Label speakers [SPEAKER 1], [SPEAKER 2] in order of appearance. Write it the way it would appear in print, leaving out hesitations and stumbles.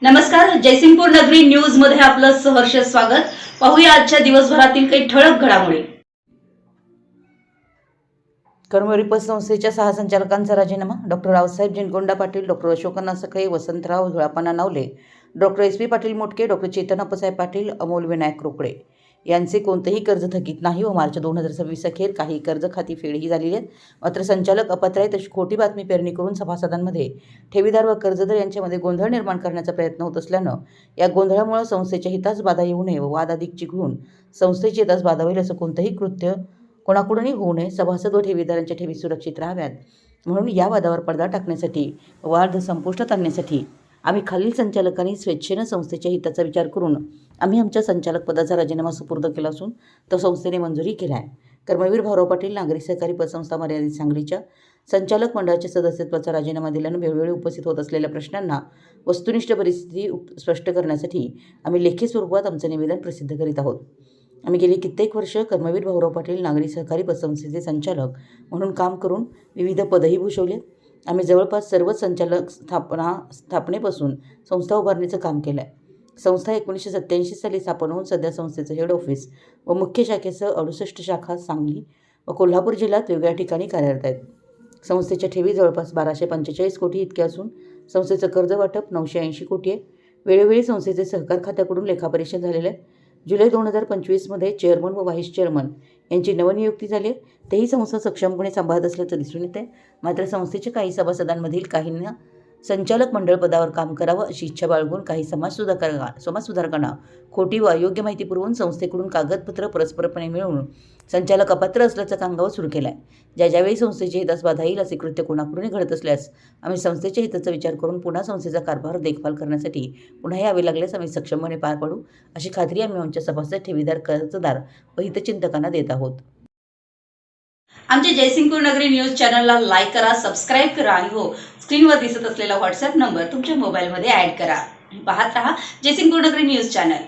[SPEAKER 1] नमस्कार, जयसिंगपूर नगरी न्यूज मध्ये आपलं सहर्ष स्वागत। पाहूया आजच्या दिवसभरातील काही ठळक घडामोडी।
[SPEAKER 2] कर्मवीर पतसंस्थेच्या 6 संचालकांचा राजीनामा। डॉक्टर रावसाहेब जिनकोंडा पाटील, डॉक्टर अशोकअण्णा सखळे, वसंतराव झुळापना Nawale, doctor SP Patil Motke, doctor Chetan Appasaheb Patil, Amol Vinayak Rokade यांचे कोणतेही कर्ज थकीत नाही व मार्च 2026 अखेर काही कर्ज खाती फेडही झालेली आहेत। मात्र संचालक अपात्र आहेत अशी खोटी बातमी पेरणी करून सभासदांमध्ये ठेवीदार व कर्जदार यांच्यामध्ये गोंधळ निर्माण करण्याचा प्रयत्न होत असल्यानं या गोंधळामुळे संस्थेच्या हितास बाधा येऊ नये व वाद अधिक चिघळून संस्थेची हितास बाधा होईल असं कोणतंही कृत्य कोणाकडूनही होऊ नये, सभासद व ठेवीदारांच्या ठेवी सुरक्षित राहाव्यात म्हणून या वादावर पडदा टाकण्यासाठी वाद संपुष्टात आणण्यासाठी आम्ही खालील संचालकांनी स्वेच्छेनं संस्थेच्या हिताचा विचार करून आम्ही आमच्या संचालक पदाचा राजीनामा सुपूर्द केला असून तो संस्थेने मंजुरी केला आहे। कर्मवीर भाऊराव पाटील नागरी सहकारी पतसंस्था मर्यादित सांगलीच्या संचालक मंडळाच्या सदस्यत्वाचा राजीनामा दिल्यानं वेळोवेळी उपस्थित होत असलेल्या प्रश्नांना वस्तुनिष्ठ परिस्थिती स्पष्ट करण्यासाठी आम्ही लेखी स्वरूपात आमचं निवेदन प्रसिद्ध करीत आहोत। आम्ही गेली कित्येक वर्ष कर्मवीर भाऊराव पाटील नागरी सहकारी पतसंस्थेचे संचालक म्हणून काम करून विविध पदही भूषवले। आम्ही जवळपास सर्वच संचालक स्थापनेपासून संस्था उभारणीचं काम केलं आहे। संस्था 1987 साली स्थापन होऊन सध्या संस्थेचं हेड ऑफिस व मुख्य शाखेसह 68 शाखा सांगली व कोल्हापूर जिल्ह्यात वेगळ्या ठिकाणी कार्यरत आहेत। संस्थेच्या ठेवी जवळपास 1245 कोटी इतके असून संस्थेचं कर्ज वाटप 980 कोटी आहे। वेळोवेळी संस्थेचे सहकार खात्याकडून लेखापरीक्षण झालेले आहे। जुलै 2025 मध्ये चेअरमन व व्हाईस चेअरमन यांची नवनियुक्ती झाली आहे, तेही संस्था सक्षमपणे सांभाळत असल्याचं दिसून येते। मात्र संस्थेच्या काही सभासदांमधील काहींना संचालक मंडळ पदावर काम करावं अशी इच्छा बाळगून काही समाजसुधारकांना खोटी व अयोग्य माहिती पुरवून संस्थेकडून कागदपत्र परस्परपणे मिळवून संचालक अपात्र असल्याचा कांगावा सुरू केला आहे। ज्यावेळी संस्थेच्या हितास बाधा येईल असे कृत्य कोणाकडूनही घडत असल्यास आम्ही संस्थेच्या हिताचा विचार करून पुन्हा संस्थेचा कारभार देखभाल करण्यासाठी पुन्हा यावे लागल्यास आम्ही सक्षमपणे पार पाडू अशी खात्री आम्ही आमच्या सभासद, ठेवीदार, कर्जदार व हितचिंतकांना देत आहोत।
[SPEAKER 1] आमच्या जयसिंगपूर नगरी न्यूज चॅनलला लाईक करा, सबस्क्राईब करा आणि हो, स्क्रीनवर दिसत असलेला व्हॉट्सअप नंबर तुमच्या मोबाईलमध्ये ॲड करा। पाहत रहा जयसिंगपूर नगरी न्यूज चॅनल।